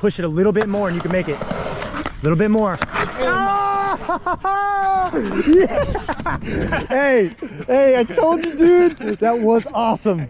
Push it a little bit more and you can make it. A little bit more. Oh, yeah. Hey, I told you, dude. That was awesome.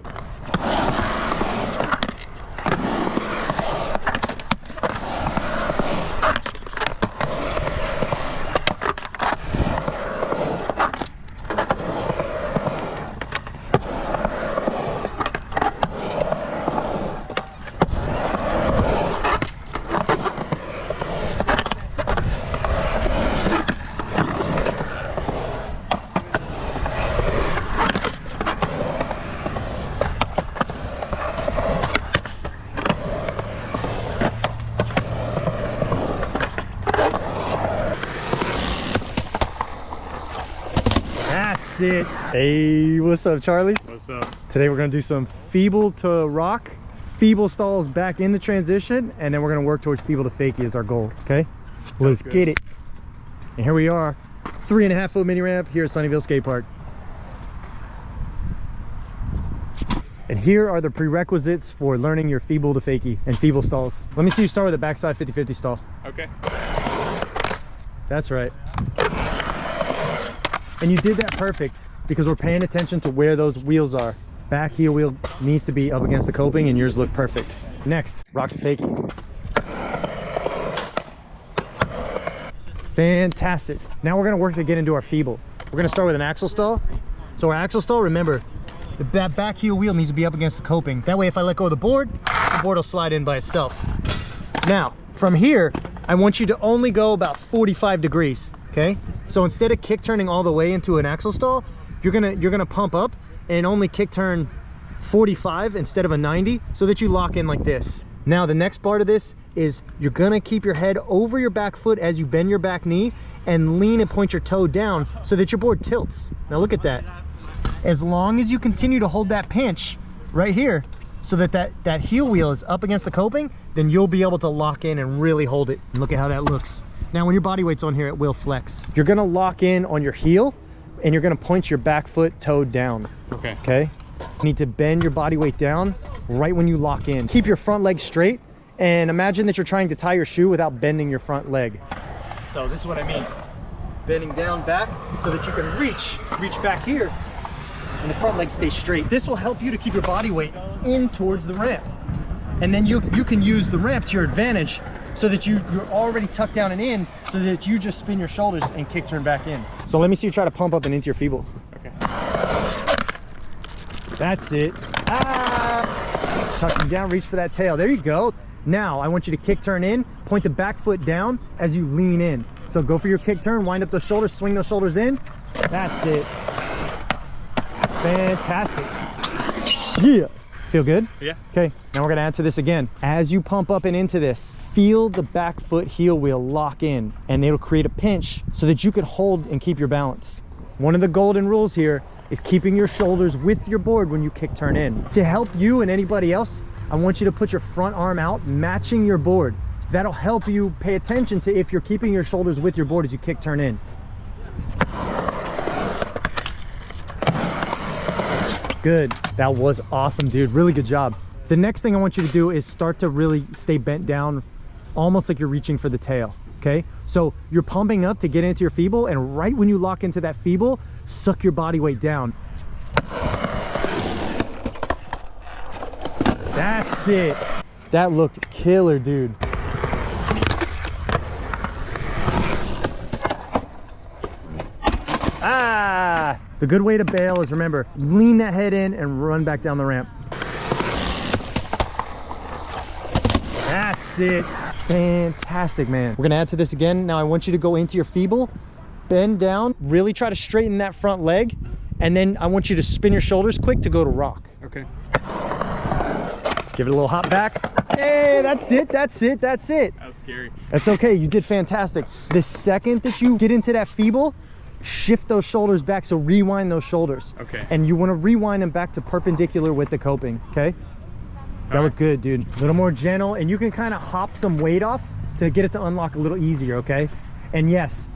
That's it. Hey, what's up, Charlie? What's up? Today we're gonna do some feeble to rock, feeble stalls back into transition, and then we're gonna work towards feeble to fakie as our goal, okay? Let's get it. And here we are, 3.5 foot mini ramp here at Sunnyvale Skate Park. And here are the prerequisites for learning your feeble to fakie and feeble stalls. Let me see you start with a backside 50-50 stall. Okay. That's right. And you did that perfect because we're paying attention to where those wheels are. Back heel wheel needs to be up against the coping and yours look perfect. Next, rock to fakie. Fantastic. Now we're gonna work to get into our feeble. We're gonna start with an axle stall. So our axle stall, remember, that back heel wheel needs to be up against the coping. That way if I let go of the board will slide in by itself. Now, from here, I want you to only go about 45 degrees, okay? So instead of kick turning all the way into an axle stall, you're gonna pump up and only kick turn 45 instead of a 90 so that you lock in like this. Now the next part of this is you're gonna keep your head over your back foot as you bend your back knee and lean and point your toe down so that your board tilts. Now look at that. As long as you continue to hold that pinch right here so that heel wheel is up against the coping, then you'll be able to lock in and really hold it. And look at how that looks. Now when your body weight's on here, it will flex. You're gonna lock in on your heel and you're gonna point your back foot toe down. Okay. Okay? You need to bend your body weight down right when you lock in. Keep your front leg straight and imagine that you're trying to tie your shoe without bending your front leg. So this is what I mean. Bending down back so that you can reach back here and the front leg stays straight. This will help you to keep your body weight in towards the ramp. And then you can use the ramp to your advantage so that you're already tucked down and in so that you just spin your shoulders and kick turn back in. So let me see you try to pump up and into your feeble. Okay. That's it. Ah! Tucking down, reach for that tail. There you go. Now I want you to kick turn in, point the back foot down as you lean in. So go for your kick turn, wind up those shoulders, swing those shoulders in. That's it. Fantastic. Yeah. Feel good? Yeah. Okay, now we're gonna add to this again. As you pump up and into this, feel the back foot heel wheel lock in and it'll create a pinch so that you can hold and keep your balance. One of the golden rules here is keeping your shoulders with your board when you kick turn in. To help you and anybody else, I want you to put your front arm out, matching your board. That'll help you pay attention to if you're keeping your shoulders with your board as you kick turn in. Good. That was awesome, dude. Really good job. The next thing I want you to do is start to really stay bent down, almost like you're reaching for the tail, okay? So you're pumping up to get into your feeble, and right when you lock into that feeble, suck your body weight down. That's it. That looked killer, dude. Ah! The good way to bail is, remember, lean that head in and run back down the ramp. That's it. Fantastic, man. We're gonna add to this again. Now I want you to go into your feeble, bend down, really try to straighten that front leg, and then I want you to spin your shoulders quick to go to rock. Okay. Give it a little hop back. Hey, that's it, that's it, that's it. That was scary. That's okay, you did fantastic. The second that you get into that feeble, shift those shoulders back, so rewind those shoulders. Okay. And you want to rewind them back to perpendicular with the coping, okay? That looked good, dude. A little more gentle, and you can kind of hop some weight off to get it to unlock a little easier, okay? And yes,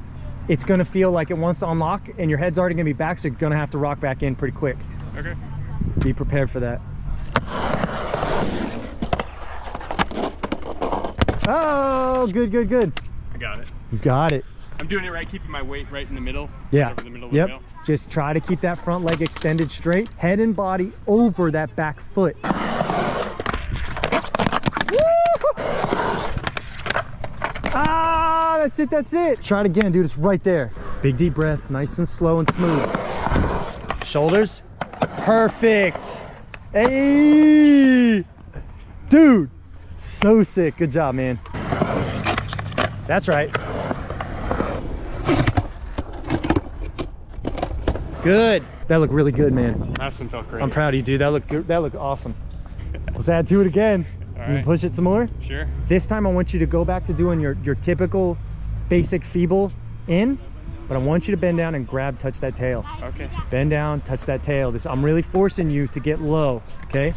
it's gonna feel like it wants to unlock, and your head's already gonna be back, so you're gonna have to rock back in pretty quick. Okay. Be prepared for that. Oh, good, good, good. I got it. You got it. I'm doing it right, keeping my weight right in the middle. Yeah. Right over the middle of the wheel. Just try to keep that front leg extended straight, head and body over that back foot. Ah, that's it, that's it. Try it again, dude, it's right there. Big deep breath, nice and slow and smooth. Shoulders, perfect. Hey, dude, so sick, good job, man. That's right. Good. That looked really good, man. Last one felt great. I'm proud of you, dude. That looked good. That looked awesome. Let's add to it again. All You right. push it some more? Sure. This time I want you to go back to doing your typical basic feeble in, but I want you to bend down and grab, touch that tail. Okay. Bend down, touch that tail. I'm really forcing you to get low, okay?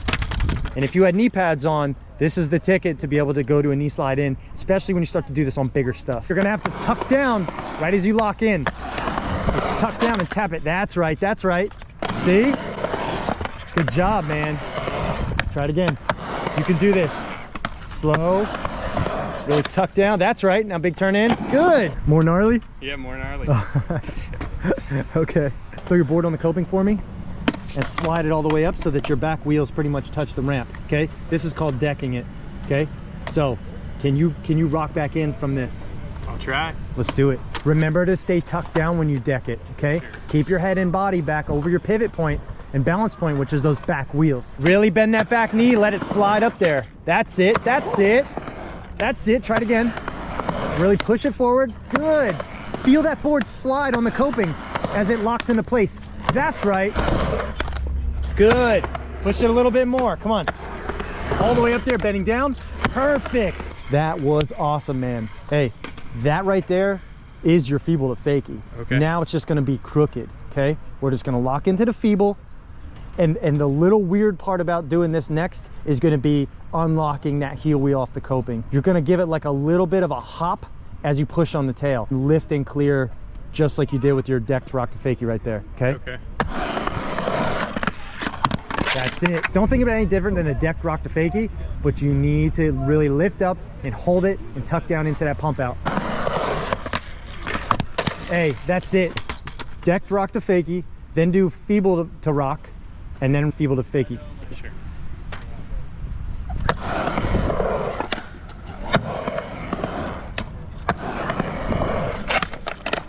And if you had knee pads on, this is the ticket to be able to go to a knee slide in, especially when you start to do this on bigger stuff. You're gonna have to tuck down right as you lock in. Just tuck down and tap it. That's right, that's right. See? Good job, man. Try it again. You can do this. Slow. Really tuck down. That's right. Now big turn in. Good. More gnarly? Yeah, more gnarly. Okay. Throw your board on the coping for me and slide it all the way up so that your back wheels pretty much touch the ramp. Okay. This is called decking it. Okay. So can you rock back in from this? I'll try. Let's do it. Remember to stay tucked down when you deck it. Okay. Sure. Keep your head and body back over your pivot point and balance point, which is those back wheels. Really bend that back knee. Let it slide up there. That's it. That's it. That's it. Try it again. Really push it forward. Good. Feel that board slide on the coping as it locks into place. That's right. Good. Push it a little bit more. Come on. All the way up there, bending down. Perfect. That was awesome, man. Hey, that right there is your feeble to fakie. Okay. Now it's just going to be crooked. Okay. We're just going to lock into the feeble. And the little weird part about doing this next is going to be unlocking that heel wheel off the coping. You're going to give it like a little bit of a hop as you push on the tail. Lift and clear just like you did with your decked rock to fakie right there. Okay. Okay. That's it. Don't think about any different than a decked rock to fakie, but you need to really lift up and hold it and tuck down into that pump out. Hey, that's it. Decked rock to fakie, then do feeble to rock, and then feeble to fakie. Sure.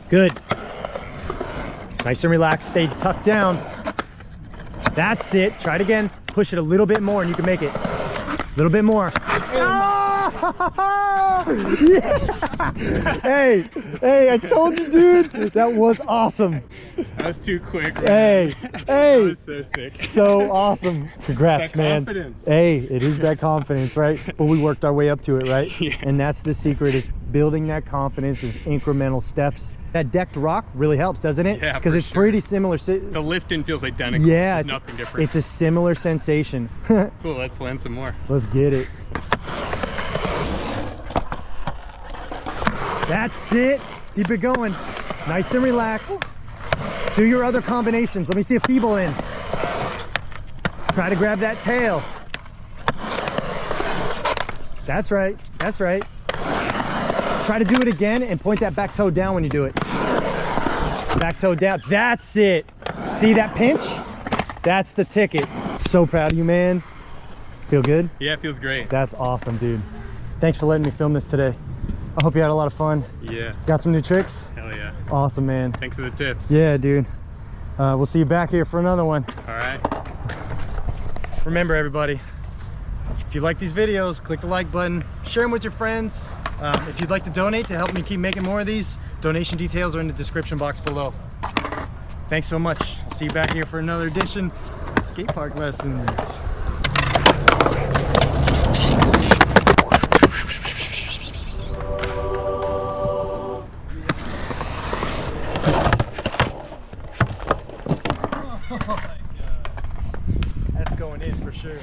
Good. Nice and relaxed. Stay tucked down. That's it. Try it again. Push it a little bit more and you can make it. A little bit more. Yeah. Hey, I told you, dude. That was awesome. That was too quick. Right? Hey, That was so sick. so awesome. Congrats, That man. confidence. Hey, it is that confidence, right? But we worked our way up to it, right? Yeah. And that's the secret, is building that confidence is incremental steps. That decked rock really helps, doesn't it? Yeah, because for it's sure. pretty similar. The lift-in feels identical. Yeah, There's nothing different. It's a similar sensation. Cool, let's land some more. Let's get it. That's it. Keep it going. Nice and relaxed. Do your other combinations. Let me see a feeble in. Try to grab that tail. That's right. That's right. Try to do it again and point that back toe down when you do it. Back toe down. That's it. See that pinch? That's the ticket. So proud of you, man. Feel good? Yeah, it feels great. That's awesome, dude. Thanks for letting me film this today. I hope you had a lot of fun. Yeah. Got some new tricks? Hell yeah. Awesome, man. Thanks for the tips. Yeah, dude. We'll see you back here for another one. All right. Remember, everybody, if you like these videos, click the like button, share them with your friends. If you'd like to donate to help me keep making more of these, donation details are in the description box below. Thanks so much. I'll see you back here for another edition of Skatepark Lessons. That's going in for sure.